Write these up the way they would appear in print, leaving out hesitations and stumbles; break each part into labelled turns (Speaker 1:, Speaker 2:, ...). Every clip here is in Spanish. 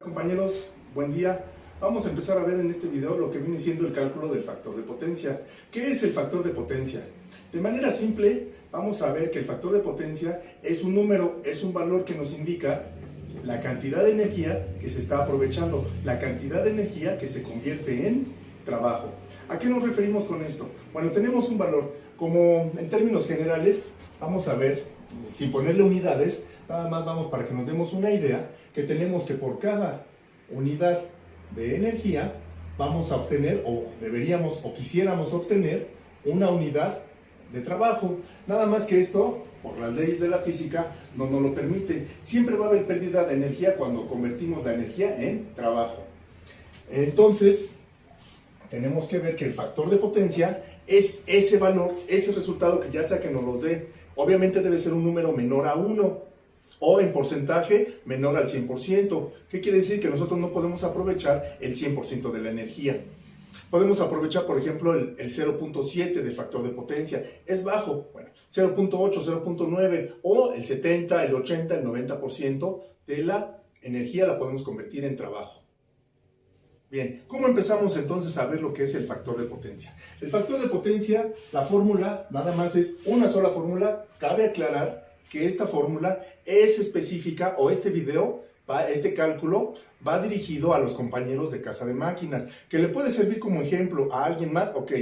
Speaker 1: Compañeros, buen día. Vamos a empezar a ver en este video lo que viene siendo el cálculo del factor de potencia. ¿Qué es el factor de potencia? De manera simple, vamos a ver que el factor de potencia es un número, es un valor que nos indica la cantidad de energía que se está aprovechando, la cantidad de energía que se convierte en trabajo. ¿A qué nos referimos con esto? Bueno, tenemos un valor, como en términos generales, vamos a ver, sin ponerle unidades, nada más vamos para que nos demos una idea, que tenemos que por cada unidad de energía vamos a obtener, o deberíamos, o quisiéramos obtener, una unidad de trabajo. Nada más que esto, por las leyes de la física, no nos lo permite. Siempre va a haber pérdida de energía cuando convertimos la energía en trabajo. Entonces, tenemos que ver que el factor de potencia es ese valor, ese resultado que ya sea que nos los dé. Obviamente debe ser un número menor a 1. O en porcentaje menor al 100%. ¿Qué quiere decir? Que nosotros no podemos aprovechar el 100% de la energía. Podemos aprovechar, por ejemplo, el 0.7 de factor de potencia. Es bajo, bueno, 0.8, 0.9 o el 70, el 80, el 90% de la energía la podemos convertir en trabajo. Bien, ¿cómo empezamos entonces a ver lo que es el factor de potencia? El factor de potencia, la fórmula, nada más es una sola fórmula. Cabe aclarar que esta fórmula es específica, o este video, este cálculo, va dirigido a los compañeros de casa de máquinas, que le puede servir como ejemplo a alguien más, ok,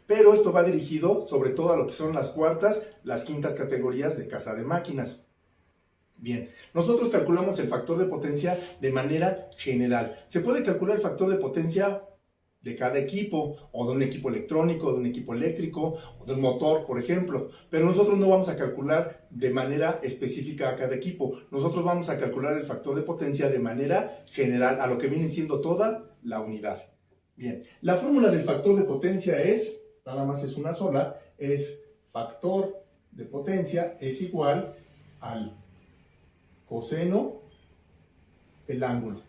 Speaker 1: pero esto va dirigido sobre todo a lo que son las cuartas, las quintas categorías de casa de máquinas. Bien, nosotros calculamos el factor de potencia de manera general. Se puede calcular el factor de potencia de cada equipo, o de un equipo electrónico, de un equipo eléctrico, o de un motor, por ejemplo. Pero nosotros no vamos a calcular de manera específica a cada equipo. Nosotros vamos a calcular el factor de potencia de manera general, a lo que viene siendo toda la unidad. Bien, la fórmula del factor de potencia es, nada más es una sola, es factor de potencia es igual al coseno del ángulo.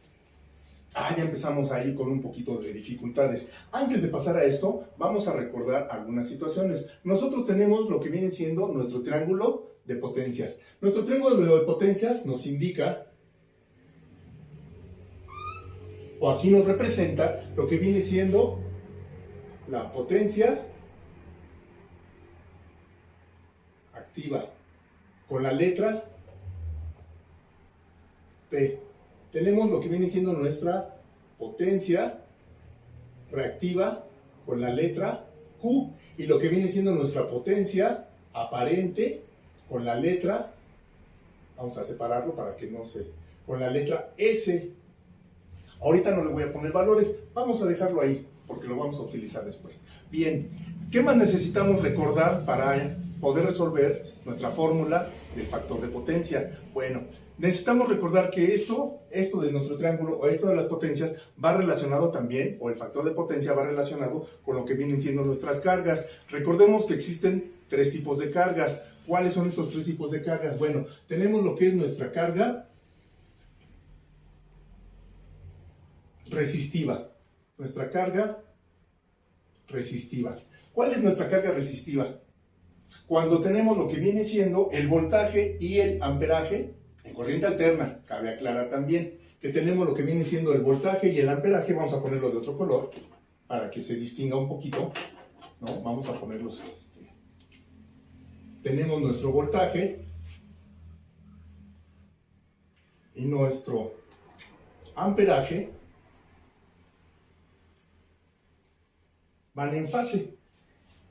Speaker 1: Ya empezamos ahí con un poquito de dificultades. Antes de pasar a esto, vamos a recordar algunas situaciones. Nosotros tenemos lo que viene siendo nuestro triángulo de potencias. Nuestro triángulo de potencias nos indica, o aquí nos representa, lo que viene siendo la potencia activa con la letra P. Tenemos lo que viene siendo nuestra potencia reactiva con la letra Q, y lo que viene siendo nuestra potencia aparente con la letra, vamos a separarlo para que no se, con la letra S. Ahorita no le voy a poner valores, vamos a dejarlo ahí porque lo vamos a utilizar después. Bien, ¿qué más necesitamos recordar para poder resolver nuestra fórmula del factor de potencia? Bueno, necesitamos recordar que esto de nuestro triángulo, o esto de las potencias, va relacionado también, o el factor de potencia va relacionado con lo que vienen siendo nuestras cargas. Recordemos que existen tres tipos de cargas. ¿Cuáles son estos tres tipos de cargas? Bueno, tenemos lo que es nuestra carga resistiva. Nuestra carga resistiva. ¿Cuál es nuestra carga resistiva? Cuando tenemos lo que viene siendo el voltaje y el amperaje en corriente alterna. Cabe aclarar también que tenemos lo que viene siendo el voltaje y el amperaje. Vamos a ponerlo de otro color para que se distinga un poquito, ¿no? Vamos a ponerlos. Tenemos nuestro voltaje y nuestro amperaje van en fase.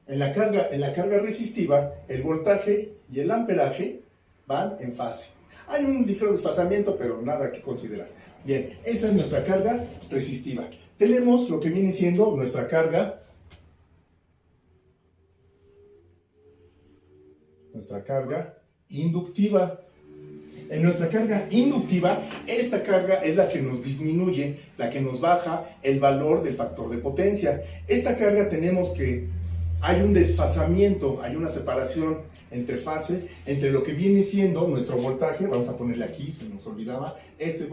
Speaker 1: En la carga resistiva, el voltaje y el amperaje van en fase. Hay un ligero desfasamiento, pero nada que considerar. Bien, esa es nuestra carga resistiva. Tenemos lo que viene siendo nuestra carga inductiva. En nuestra carga inductiva, esta carga es la que nos disminuye, la que nos baja el valor del factor de potencia. Esta carga tenemos que hay un desfasamiento, hay una separación entre fase, entre lo que viene siendo nuestro voltaje. Vamos a ponerle aquí, se nos olvidaba, este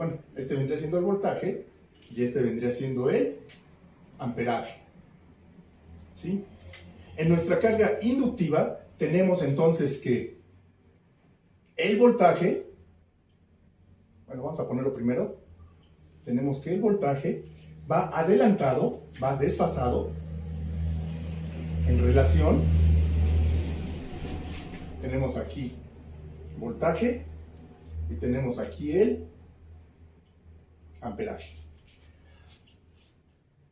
Speaker 1: vendría siendo el voltaje y este vendría siendo el amperaje, ¿sí? En nuestra carga inductiva tenemos entonces que el voltaje, bueno, vamos a ponerlo primero, tenemos que el voltaje va adelantado, va desfasado en relación, tenemos aquí voltaje y tenemos aquí el amperaje.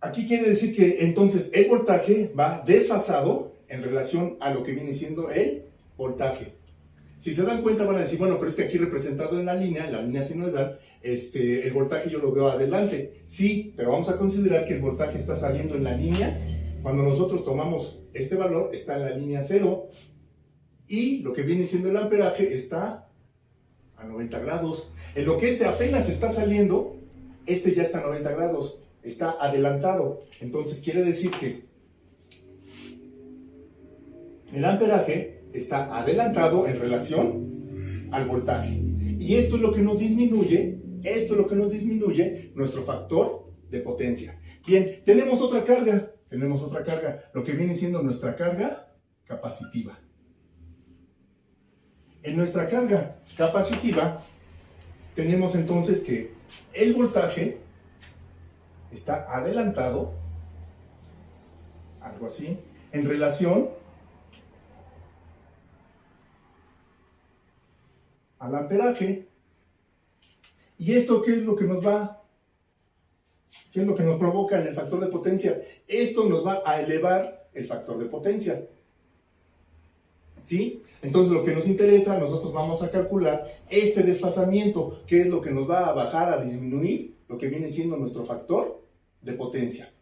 Speaker 1: Aquí quiere decir que entonces el voltaje va desfasado en relación a lo que viene siendo el voltaje. Si se dan cuenta van a decir, bueno, pero es que aquí representado en la línea sinusoidal, el voltaje yo lo veo adelante. Sí, pero vamos a considerar que el voltaje está saliendo en la línea. Cuando nosotros tomamos este valor, está en la línea 0. Y lo que viene siendo el amperaje está a 90 grados. En lo que apenas está saliendo, ya está a 90 grados. Está adelantado. Entonces quiere decir que el amperaje está adelantado en relación al voltaje. Y esto es lo que nos disminuye, nuestro factor de potencia. Bien, tenemos otra carga, lo que viene siendo nuestra carga capacitiva. En nuestra carga capacitiva tenemos entonces que el voltaje está adelantado, algo así, en relación al amperaje. ¿Y esto qué es lo que nos provoca en el factor de potencia? Esto nos va a elevar el factor de potencia. ¿Sí? Entonces lo que nos interesa, nosotros vamos a calcular este desfasamiento, que es lo que nos va a bajar, a disminuir lo que viene siendo nuestro factor de potencia.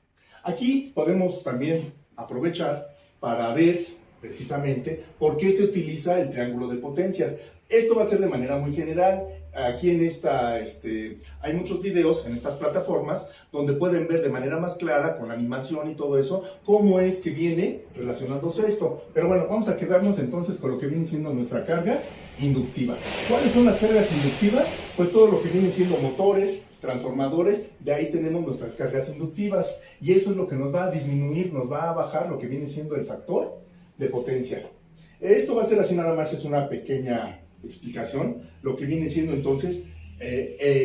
Speaker 1: Aquí podemos también aprovechar para ver precisamente por qué se utiliza el triángulo de potencias. Esto va a ser de manera muy general. Aquí hay muchos videos en estas plataformas donde pueden ver de manera más clara, con animación y todo eso, cómo es que viene relacionándose esto. Pero bueno, vamos a quedarnos entonces con lo que viene siendo nuestra carga inductiva. ¿Cuáles son las cargas inductivas? Pues todo lo que viene siendo motores, transformadores, de ahí tenemos nuestras cargas inductivas. Y eso es lo que nos va a disminuir, nos va a bajar lo que viene siendo el factor de potencia. Esto va a ser así, nada más es una pequeña explicación, lo que viene siendo entonces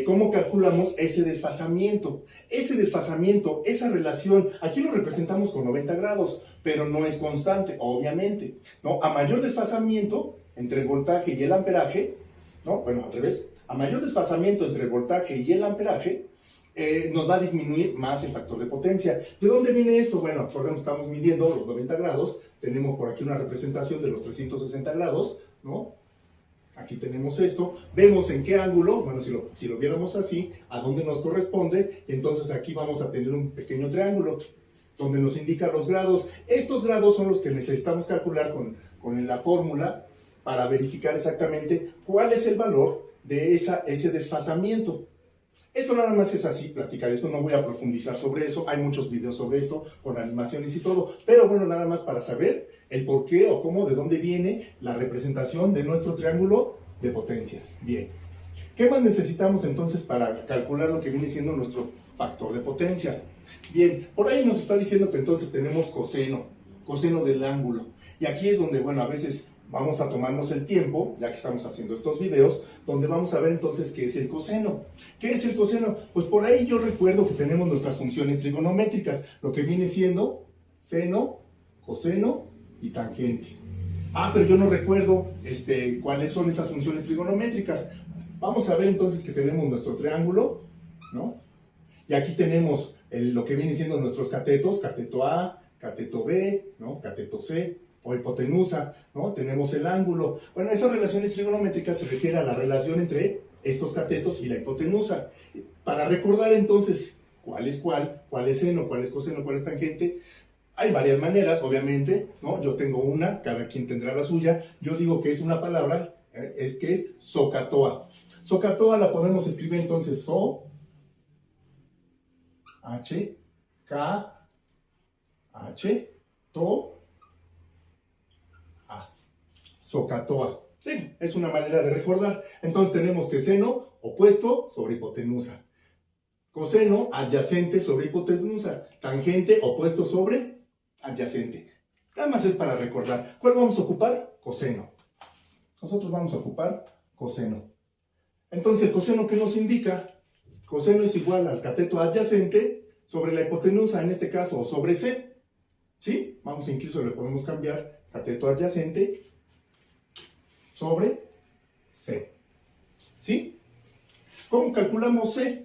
Speaker 1: cómo calculamos ese desfasamiento. Ese desfasamiento, esa relación, aquí lo representamos con 90 grados, pero no es constante, obviamente, ¿no? A mayor desfasamiento entre el voltaje y el amperaje, ¿no? Bueno, al revés, a mayor desfasamiento entre el voltaje y el amperaje, nos va a disminuir más el factor de potencia. ¿De dónde viene esto? Bueno, acordemos, estamos midiendo los 90 grados, tenemos por aquí una representación de los 360 grados, ¿no? Aquí tenemos esto, vemos en qué ángulo, bueno, si lo viéramos así, a dónde nos corresponde, entonces aquí vamos a tener un pequeño triángulo donde nos indica los grados. Estos grados son los que necesitamos calcular con la fórmula para verificar exactamente cuál es el valor de ese desfasamiento. Esto nada más es así, platicar esto, no voy a profundizar sobre eso, hay muchos videos sobre esto, con animaciones y todo, pero bueno, nada más para saber el por qué o cómo, de dónde viene la representación de nuestro triángulo de potencias. Bien, ¿qué más necesitamos entonces para calcular lo que viene siendo nuestro factor de potencia? Bien, por ahí nos está diciendo que entonces tenemos coseno del ángulo, y aquí es donde, bueno, a veces vamos a tomarnos el tiempo, ya que estamos haciendo estos videos, donde vamos a ver entonces qué es el coseno. ¿Qué es el coseno? Pues por ahí yo recuerdo que tenemos nuestras funciones trigonométricas, lo que viene siendo seno, coseno y tangente. Pero yo no recuerdo cuáles son esas funciones trigonométricas. Vamos a ver entonces que tenemos nuestro triángulo, ¿no? Y aquí tenemos lo que viene siendo nuestros catetos, cateto A, cateto B, ¿no? Cateto C, o hipotenusa, ¿no? Tenemos el ángulo. Bueno, esas relaciones trigonométricas se refieren a la relación entre estos catetos y la hipotenusa. Para recordar entonces cuál es seno, cuál es coseno, cuál es tangente, hay varias maneras, obviamente, ¿no? Yo tengo una, cada quien tendrá la suya. Yo digo que es una palabra, es SOHCAHTOA. SOHCAHTOA la podemos escribir entonces SO, H, K, H, TO, SOHCAHTOA. Sí, es una manera de recordar. Entonces tenemos que seno opuesto sobre hipotenusa, coseno adyacente sobre hipotenusa, tangente opuesto sobre adyacente. Nada más es para recordar. ¿Cuál vamos a ocupar? Coseno. Nosotros vamos a ocupar coseno. Entonces, ¿el coseno qué nos indica? coseno es igual al cateto adyacente sobre la hipotenusa, en este caso, o sobre C. ¿Sí? Vamos, incluso le podemos cambiar cateto adyacente sobre C. ¿Sí? ¿Cómo calculamos C?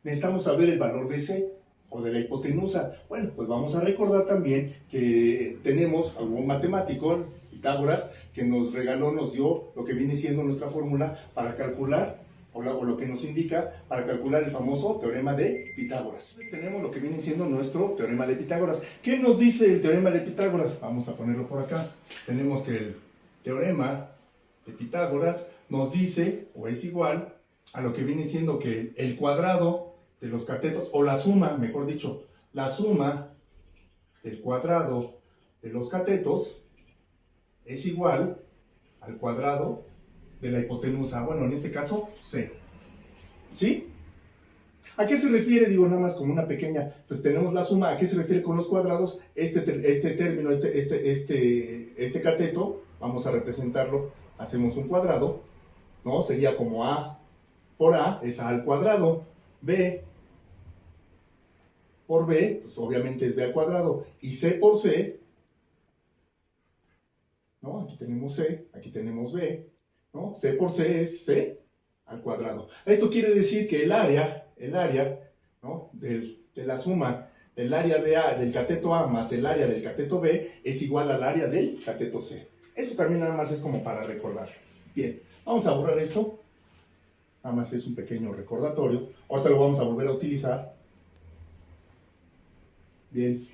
Speaker 1: Necesitamos saber el valor de C o de la hipotenusa. Bueno, pues vamos a recordar también que tenemos algún matemático, Pitágoras, que nos regaló, nos dio lo que viene siendo nuestra fórmula para calcular, o lo que nos indica para calcular el famoso teorema de Pitágoras. Tenemos lo que viene siendo nuestro teorema de Pitágoras. ¿Qué nos dice el teorema de Pitágoras? Vamos a ponerlo por acá. Tenemos que el teorema de Pitágoras nos dice, o es igual, a lo que viene siendo que el cuadrado de los catetos, o la suma, mejor dicho, la suma del cuadrado de los catetos es igual al cuadrado de la hipotenusa, bueno, en este caso, C. ¿Sí? ¿A qué se refiere? Digo, nada más como una pequeña, pues tenemos la suma. ¿A qué se refiere con los cuadrados? Este término, este cateto, vamos a representarlo, hacemos un cuadrado, ¿no? Sería como A por A, es A al cuadrado. B por B, pues obviamente es B al cuadrado. Y C por C, ¿no? Aquí tenemos C, aquí tenemos B, ¿no? C por C es C al cuadrado. Esto quiere decir que el área, ¿no? de la suma del área de A, del cateto A más el área del cateto B es igual al área del cateto C. Eso también nada más es como para recordar. Bien, vamos a borrar esto. Nada más es un pequeño recordatorio. Ahorita lo vamos a volver a utilizar. Bien.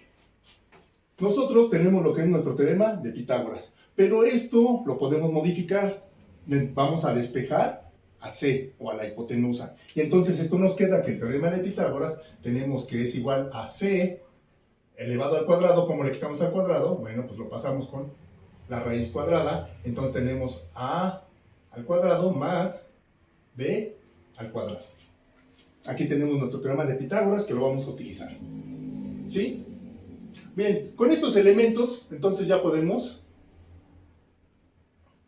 Speaker 1: Nosotros tenemos lo que es nuestro teorema de Pitágoras. Pero esto lo podemos modificar. Vamos a despejar a C o a la hipotenusa. Y entonces esto nos queda que el teorema de Pitágoras tenemos que es igual a C elevado al cuadrado. ¿Cómo le quitamos al cuadrado? Bueno, pues lo pasamos con la raíz cuadrada. Entonces tenemos A al cuadrado más B al cuadrado. Aquí tenemos nuestro teorema de Pitágoras que lo vamos a utilizar. ¿Sí? Bien, con estos elementos entonces ya podemos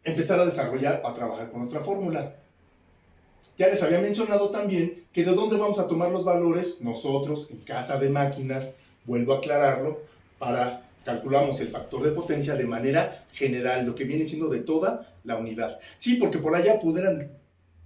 Speaker 1: empezar a desarrollar o a trabajar con nuestra fórmula. Ya les había mencionado también que de dónde vamos a tomar los valores nosotros en casa de máquinas, vuelvo a aclararlo, calculamos el factor de potencia de manera general, lo que viene siendo de toda la unidad. Sí, porque por allá pudieran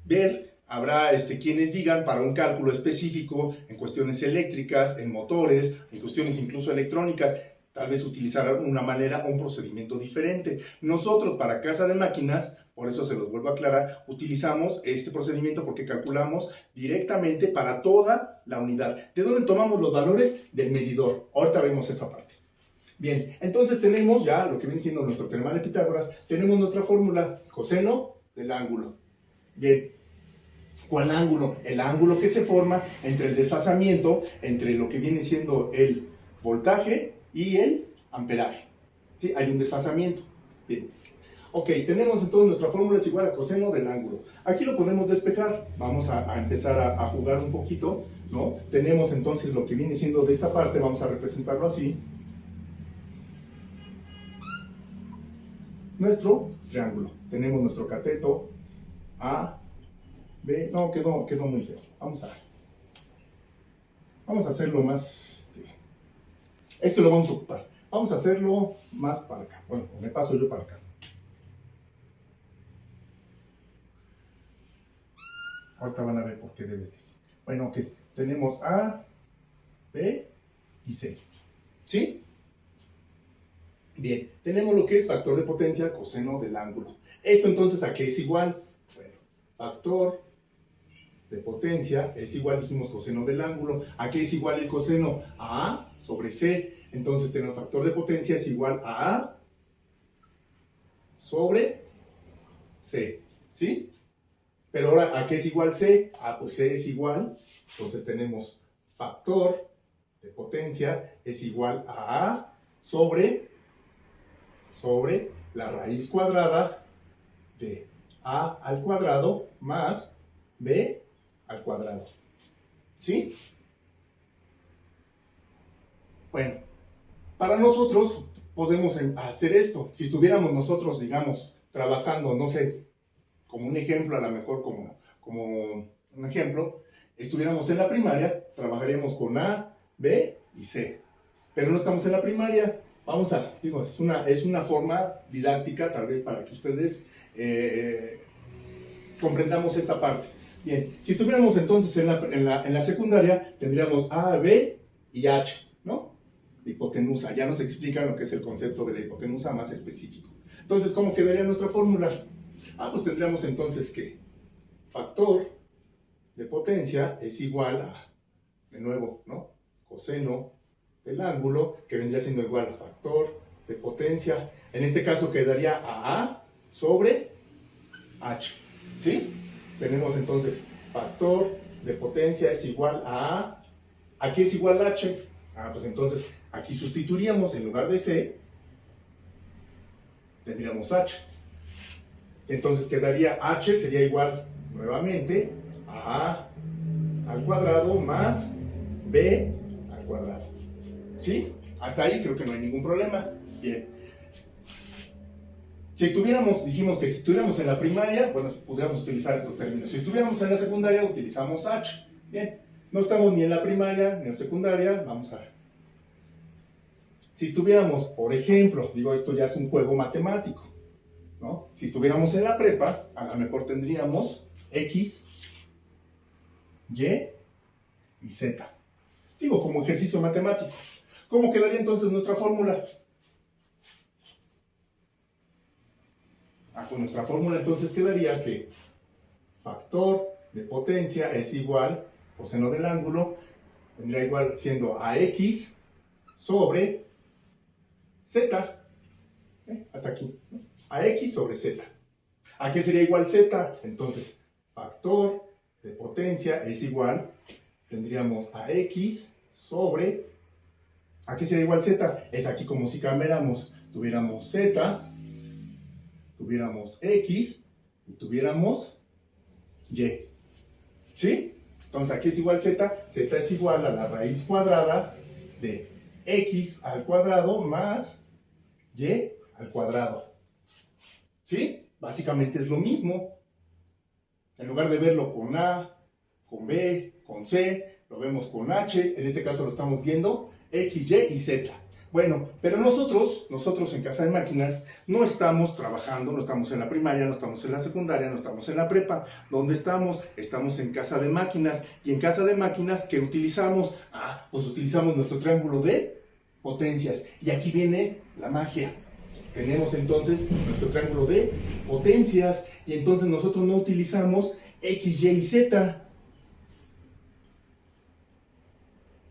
Speaker 1: ver, habrá quienes digan para un cálculo específico en cuestiones eléctricas, en motores, en cuestiones incluso electrónicas, tal vez utilizar una manera o un procedimiento diferente. Nosotros para casa de máquinas, por eso se los vuelvo a aclarar, utilizamos este procedimiento porque calculamos directamente para toda la unidad. ¿De dónde tomamos los valores? Del medidor. Ahorita vemos esa parte. Bien, entonces tenemos ya lo que viene siendo nuestro teorema de Pitágoras, tenemos nuestra fórmula, coseno del ángulo. Bien, ¿cuál ángulo? El ángulo que se forma entre el desfasamiento, entre lo que viene siendo el voltaje y el amperaje. ¿Sí? Hay un desfasamiento. Bien. Ok, tenemos entonces nuestra fórmula es igual a coseno del ángulo. Aquí lo podemos despejar. Vamos a empezar a jugar un poquito, ¿no? Tenemos entonces lo que viene siendo de esta parte, vamos a representarlo así. Nuestro triángulo. Tenemos nuestro cateto A, B. No, quedó muy feo. Vamos a hacerlo más. Esto lo vamos a ocupar. Vamos a hacerlo más para acá. Bueno, me paso yo para acá. Ahorita van a ver por qué debe de. Bueno, ok. Tenemos A, B y C. ¿Sí? Bien. Tenemos lo que es factor de potencia, coseno del ángulo. Esto entonces, ¿a qué es igual? Bueno, factor de potencia es igual, dijimos, coseno del ángulo. ¿A qué es igual el coseno? A A sobre C. Entonces tenemos factor de potencia es igual a A sobre C. ¿Sí? Pero ahora, ¿a qué es igual C? Ah, pues C es igual. Entonces tenemos factor de potencia es igual a A sobre la raíz cuadrada de A al cuadrado más B al cuadrado. ¿Sí? Bueno, para nosotros podemos hacer esto. Si estuviéramos nosotros, digamos, trabajando, no sé, como un ejemplo, a lo mejor como un ejemplo, estuviéramos en la primaria, trabajaríamos con A, B y C. Pero no estamos en la primaria. Vamos a, digo, es una forma didáctica tal vez para que ustedes comprendamos esta parte. Bien, si estuviéramos entonces en la secundaria, tendríamos A, B y H, ¿no? Hipotenusa. Ya nos explican lo que es el concepto de la hipotenusa más específico. Entonces, ¿cómo quedaría nuestra fórmula? Pues tendríamos entonces que factor de potencia es igual a, de nuevo, ¿no? Coseno del ángulo, que vendría siendo igual a factor de potencia. En este caso quedaría a sobre H, ¿sí? Tenemos entonces factor de potencia es igual a aquí es igual a H. Pues entonces aquí sustituiríamos en lugar de C, tendríamos H. Entonces quedaría H sería igual nuevamente a A al cuadrado más B al cuadrado. ¿Sí? Hasta ahí creo que no hay ningún problema. Bien. Si estuviéramos, dijimos que si estuviéramos en la primaria, bueno, podríamos utilizar estos términos. Si estuviéramos en la secundaria, utilizamos H. Bien. No estamos ni en la primaria ni en la secundaria. Vamos a ver. Si estuviéramos, por ejemplo, digo, esto ya es un juego matemático, ¿no? Si estuviéramos en la prepa, a lo mejor tendríamos X, Y y Z. Digo, como ejercicio matemático. ¿Cómo quedaría entonces nuestra fórmula? Con nuestra fórmula entonces quedaría que factor de potencia es igual, coseno del ángulo, vendría igual siendo AX sobre Z. Hasta aquí, ¿no? AX sobre Z. ¿A qué sería igual Z? Entonces, factor de potencia es igual, tendríamos AX sobre, ¿a qué sería igual Z? Es aquí como si cambiáramos, tuviéramos Z, tuviéramos X y tuviéramos Y. ¿Sí? Entonces aquí es igual Z, Z es igual a la raíz cuadrada de X al cuadrado más Y al cuadrado. ¿Sí? Básicamente es lo mismo. En lugar de verlo con A, con B, con C, lo vemos con H, en este caso lo estamos viendo X, Y y Z. Bueno, pero nosotros en Casa de Máquinas no estamos trabajando, no estamos en la primaria, no estamos en la secundaria, no estamos en la prepa. ¿Dónde estamos? Estamos en Casa de Máquinas. Y en Casa de Máquinas, ¿qué utilizamos? Pues utilizamos nuestro triángulo de potencias. Y aquí viene la magia. Tenemos entonces nuestro triángulo de potencias. Y entonces nosotros no utilizamos X, Y y Z.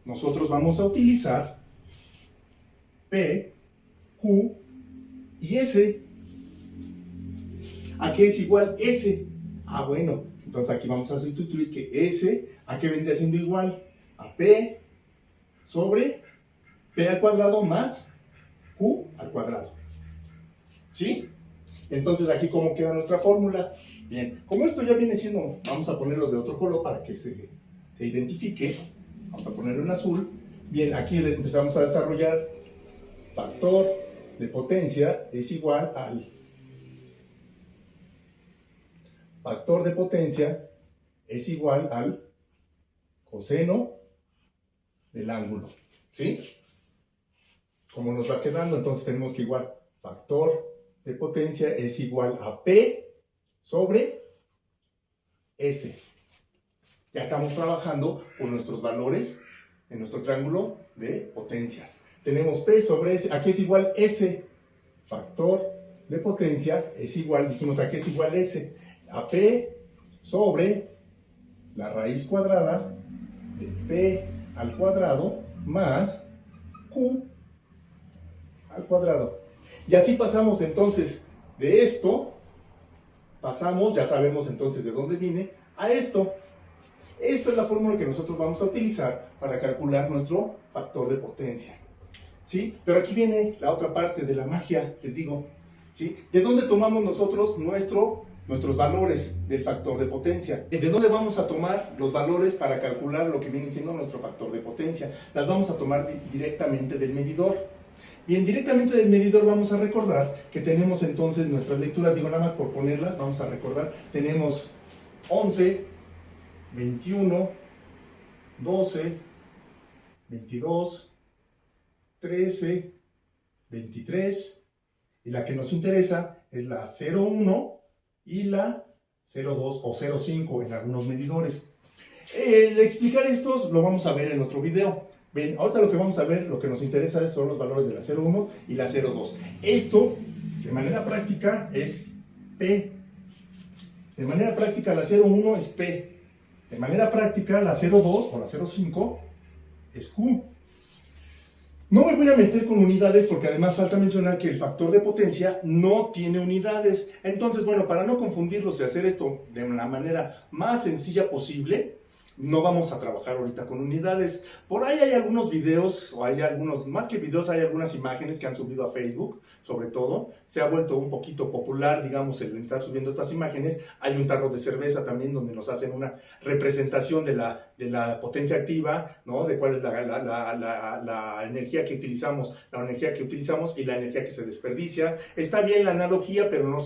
Speaker 1: Nosotros vamos a utilizar P, Q y S. ¿A qué es igual S? Bueno, entonces aquí vamos a sustituir que S, ¿a qué vendría siendo igual? A P sobre P al cuadrado más Q al cuadrado. ¿Sí? Entonces aquí, ¿cómo queda nuestra fórmula? Bien, como esto ya viene siendo, vamos a ponerlo de otro color para que se identifique. Vamos a ponerlo en azul. Bien, aquí empezamos a desarrollar factor de potencia es igual al factor de potencia es igual al coseno del ángulo. ¿Sí? Como nos va quedando, entonces tenemos que igual factor de potencia es igual a P sobre S. Ya estamos trabajando con nuestros valores en nuestro triángulo de potencias. Tenemos P sobre S, aquí es igual S, factor de potencia es igual, dijimos aquí es igual S, a P sobre la raíz cuadrada de P al cuadrado más Q al cuadrado. Y así pasamos entonces de esto, ya sabemos entonces de dónde viene, a esto. Esta es la fórmula que nosotros vamos a utilizar para calcular nuestro factor de potencia. ¿Sí? Pero aquí viene la otra parte de la magia, les digo. ¿Sí? ¿De dónde tomamos nosotros nuestros valores del factor de potencia? ¿De dónde vamos a tomar los valores para calcular lo que viene siendo nuestro factor de potencia? Las vamos a tomar directamente del medidor. Bien, directamente del medidor vamos a recordar que tenemos entonces nuestras lecturas, digo nada más por ponerlas, vamos a recordar, tenemos 11, 21, 12, 22, 13, 23, y la que nos interesa es la 0,1 y la 0,2 o 0,5 en algunos medidores. El explicar estos lo vamos a ver en otro video. Bien, ahorita lo que vamos a ver, lo que nos interesa son los valores de la 0,1 y la 0,2. Esto, de manera práctica, es P. De manera práctica, la 0,1 es P. De manera práctica, la 0,2 o la 0,5 es Q. No me voy a meter con unidades porque además falta mencionar que el factor de potencia no tiene unidades. Entonces, bueno, para no confundirlos y hacer esto de la manera más sencilla posible, no vamos a trabajar ahorita con unidades. Por ahí hay algunos videos, o hay algunos, más que videos, hay algunas imágenes que han subido a Facebook, sobre todo. Se ha vuelto un poquito popular, digamos, el estar subiendo estas imágenes. Hay un tarro de cerveza también donde nos hacen una representación de la potencia activa, ¿no? De cuál es la energía que utilizamos, y la energía que se desperdicia. Está bien la analogía, pero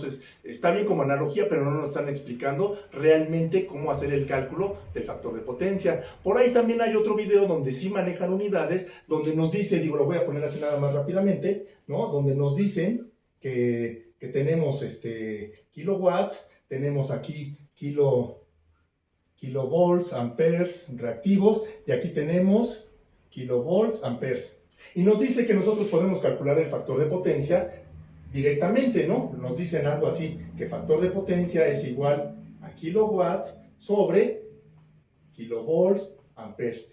Speaker 1: está bien como analogía, pero no nos están explicando realmente cómo hacer el cálculo del factor de potencia. Por ahí también hay otro video donde sí manejan unidades, donde nos dice, digo, lo voy a poner así nada más rápidamente, ¿no? Donde nos dicen que tenemos kilowatts, tenemos aquí kilovolts, amperes, reactivos, y aquí tenemos kilovolts, amperes. Y nos dice que nosotros podemos calcular el factor de potencia directamente, ¿no? Nos dicen algo así, que factor de potencia es igual a kilowatts sobre kilovolts, amperes.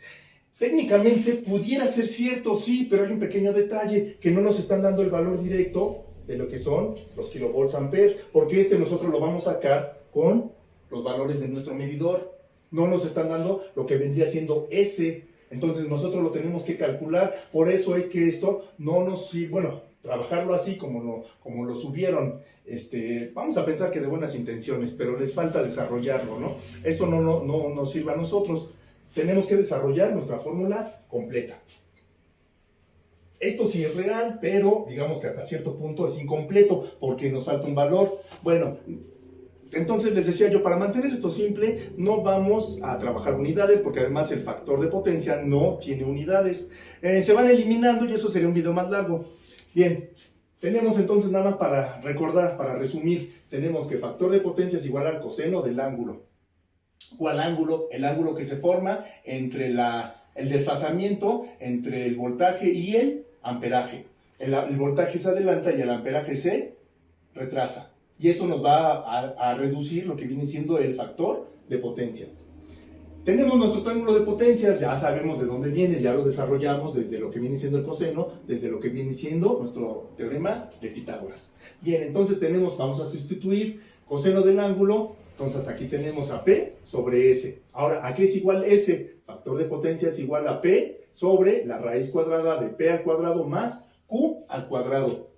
Speaker 1: Técnicamente pudiera ser cierto, sí, pero hay un pequeño detalle, que no nos están dando el valor directo de lo que son los kilovolts, amperes, porque nosotros lo vamos a sacar con los valores de nuestro medidor. No nos están dando lo que vendría siendo S. Entonces nosotros lo tenemos que calcular. Por eso es que esto no nos sirve, bueno, trabajarlo así como lo subieron. Vamos a pensar que de buenas intenciones, pero les falta desarrollarlo, ¿no? Eso no nos sirve a nosotros. Tenemos que desarrollar nuestra fórmula completa. Esto sí es real, pero digamos que hasta cierto punto es incompleto porque nos falta un valor. Bueno, entonces les decía yo, para mantener esto simple, no vamos a trabajar unidades porque además el factor de potencia no tiene unidades. Se van eliminando y eso sería un video más largo. Bien, tenemos entonces nada más para recordar, para resumir, tenemos que factor de potencia es igual al coseno del ángulo. ¿Cuál ángulo? El ángulo que se forma entre el desfasamiento entre el voltaje y el amperaje. El voltaje se adelanta y el amperaje se retrasa. Y eso nos va a reducir lo que viene siendo el factor de potencia. Tenemos nuestro triángulo de potencias, ya sabemos de dónde viene, ya lo desarrollamos desde lo que viene siendo el coseno, desde lo que viene siendo nuestro teorema de Pitágoras. Bien, entonces vamos a sustituir coseno del ángulo, entonces aquí tenemos a P sobre S. Ahora, ¿a qué es igual S? Factor de potencia es igual a P sobre la raíz cuadrada de P al cuadrado más Q al cuadrado.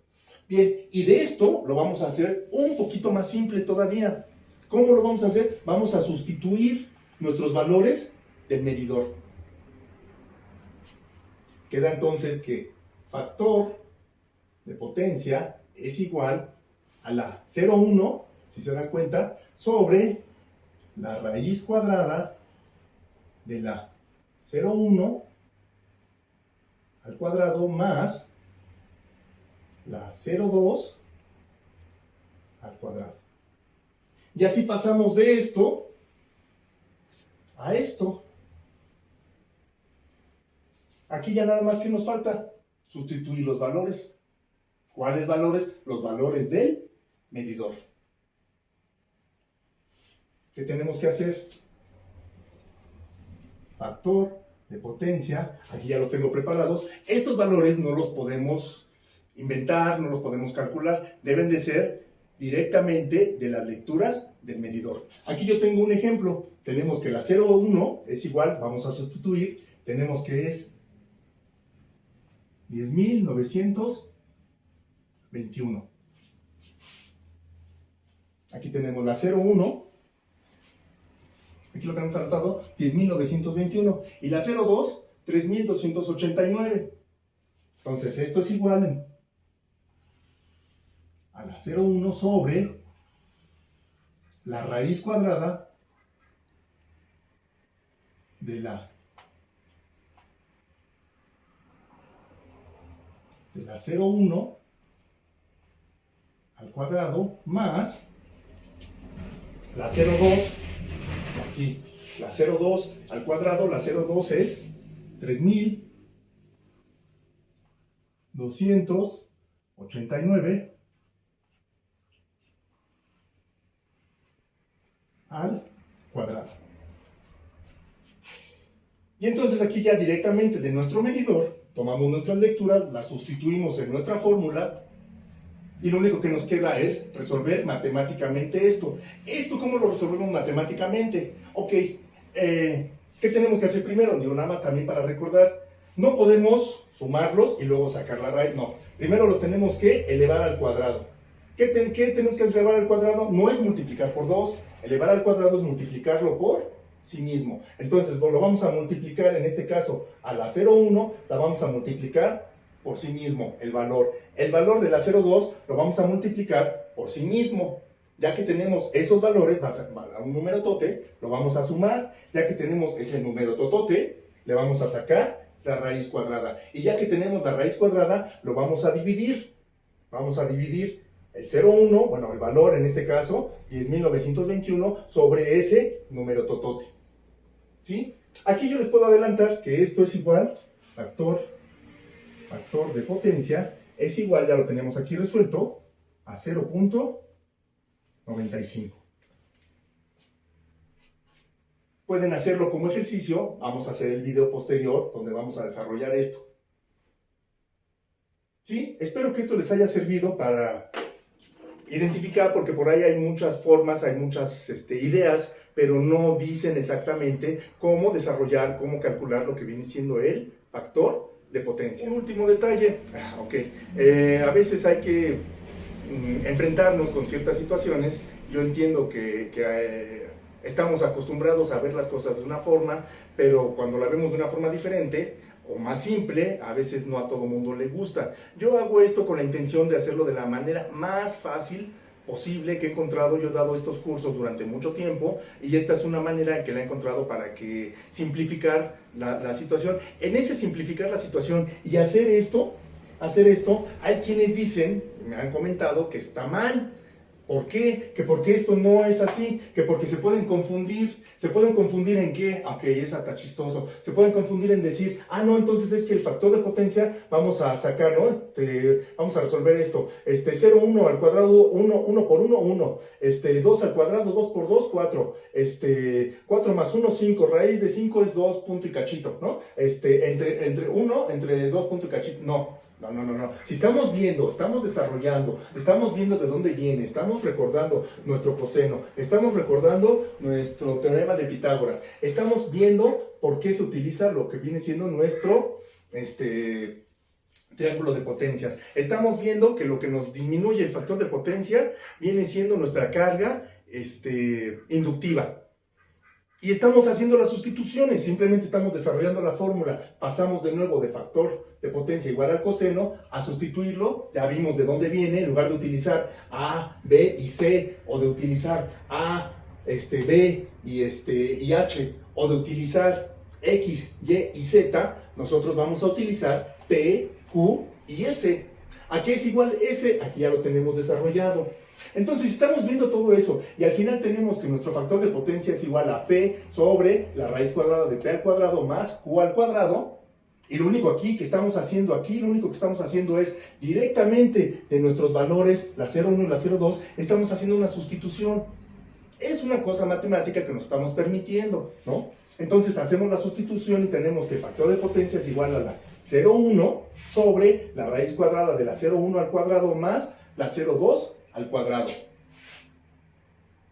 Speaker 1: Bien, y de esto lo vamos a hacer un poquito más simple todavía. ¿Cómo lo vamos a hacer? Vamos a sustituir nuestros valores del medidor. Queda entonces que factor de potencia es igual a la 0,1, si se dan cuenta, sobre la raíz cuadrada de la 0,1 al cuadrado más la 0,2 al cuadrado. Y así pasamos de esto a esto. Aquí ya nada más que nos falta sustituir los valores. ¿Cuáles valores? Los valores del medidor. ¿Qué tenemos que hacer? Factor de potencia, aquí ya los tengo preparados. Estos valores no los podemos inventar, no los podemos calcular, deben de ser directamente de las lecturas del medidor. Aquí yo tengo un ejemplo, tenemos que la 0,1 es igual, vamos a sustituir, tenemos que es 10.921. Aquí tenemos la 0,1, aquí lo tenemos anotado, 10.921, y la 0,2, 3.289. Entonces esto es igual a la 0,1 sobre la raíz cuadrada de la de la 0,1 al cuadrado más la 0,2, aquí, la 0,2 al cuadrado, la 0,2 es 3.289 al cuadrado. Y entonces aquí ya directamente de nuestro medidor, tomamos nuestras lecturas, las sustituimos en nuestra fórmula, y lo único que nos queda es resolver matemáticamente esto. ¿Esto cómo lo resolvemos matemáticamente? Ok, ¿qué tenemos que hacer primero? Digo, nada más también para recordar, no podemos sumarlos y luego sacar la raíz, no. Primero lo tenemos que elevar al cuadrado. ¿Qué tenemos que elevar al cuadrado? No es multiplicar por 2, elevar al cuadrado es multiplicarlo por sí mismo. Entonces lo vamos a multiplicar, en este caso, a la 0,1, la vamos a multiplicar por sí mismo, el valor. El valor de la 0,2 lo vamos a multiplicar por sí mismo. Ya que tenemos esos valores, va a un número tote, lo vamos a sumar. Ya que tenemos ese número totote, le vamos a sacar la raíz cuadrada. Y ya que tenemos la raíz cuadrada, lo vamos a dividir. Vamos a dividir el 0,1, bueno, el valor en este caso, 10.921, sobre ese número totote. ¿Sí? Aquí yo les puedo adelantar que esto es igual, factor de potencia, es igual, ya lo tenemos aquí resuelto, a 0.95. Pueden hacerlo como ejercicio, vamos a hacer el video posterior donde vamos a desarrollar esto. ¿Sí? Espero que esto les haya servido para identificar, porque por ahí hay muchas formas, hay muchas ideas, pero no dicen exactamente cómo desarrollar, cómo calcular lo que viene siendo el factor de potencia. Un último detalle, a veces hay que enfrentarnos con ciertas situaciones. Yo entiendo que estamos acostumbrados a ver las cosas de una forma, pero cuando la vemos de una forma diferente o más simple, a veces no a todo mundo le gusta. Yo hago esto con la intención de hacerlo de la manera más fácil posible que he encontrado. Yo he dado estos cursos durante mucho tiempo y esta es una manera en que la he encontrado para que simplificar la situación. En ese simplificar la situación y hacer esto, hay quienes dicen, me han comentado que está mal. ¿Por qué? Que porque esto no es así, que porque se pueden confundir en qué, aunque es hasta chistoso, se pueden confundir en decir, no, entonces es que el factor de potencia vamos a sacar, ¿no? Vamos a resolver esto, 0,1 al cuadrado, 1 por 1, 1, 2 al cuadrado, 2 por 2, 4, 4 más 1, 5, raíz de 5 es 2 punto y cachito, ¿no? Entre 2 punto y cachito, no. No. Si estamos viendo, estamos desarrollando, estamos viendo de dónde viene, estamos recordando nuestro coseno, estamos recordando nuestro teorema de Pitágoras, estamos viendo por qué se utiliza lo que viene siendo nuestro triángulo de potencias. Estamos viendo que lo que nos disminuye el factor de potencia viene siendo nuestra carga inductiva. Y estamos haciendo las sustituciones, simplemente estamos desarrollando la fórmula. Pasamos de nuevo de factor de potencia igual al coseno a sustituirlo. Ya vimos de dónde viene, en lugar de utilizar A, B y C, o de utilizar A, B y H, o de utilizar X, Y y Z, nosotros vamos a utilizar P, Q y S. Aquí es igual S, aquí ya lo tenemos desarrollado. Entonces, si estamos viendo todo eso y al final tenemos que nuestro factor de potencia es igual a P sobre la raíz cuadrada de P al cuadrado más Q al cuadrado, y lo único que estamos haciendo es directamente de nuestros valores, la 0,1 y la 0,2, estamos haciendo una sustitución. Es una cosa matemática que nos estamos permitiendo, ¿no? Entonces hacemos la sustitución y tenemos que el factor de potencia es igual a la 0,1 sobre la raíz cuadrada de la 0,1 al cuadrado más la 0,2 al cuadrado.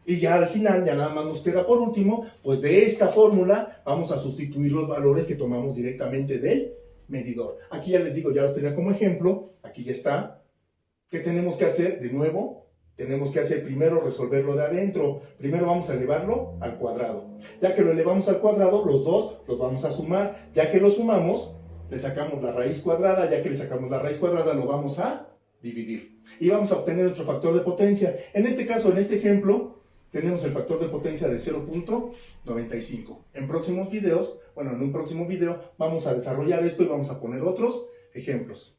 Speaker 1: Y ya al final, ya nada más nos queda por último, pues de esta fórmula vamos a sustituir los valores que tomamos directamente del medidor. Aquí ya les digo, ya los tenía como ejemplo, aquí ya está. ¿Qué tenemos que hacer? De nuevo, tenemos que hacer primero resolverlo de adentro. Primero vamos a elevarlo al cuadrado. Ya que lo elevamos al cuadrado, los dos los vamos a sumar. Ya que lo sumamos, le sacamos la raíz cuadrada. Ya que le sacamos la raíz cuadrada, lo vamos a dividir. Y vamos a obtener nuestro factor de potencia. En este caso, en este ejemplo, tenemos el factor de potencia de 0.95. En próximos videos, en un próximo video, vamos a desarrollar esto y vamos a poner otros ejemplos.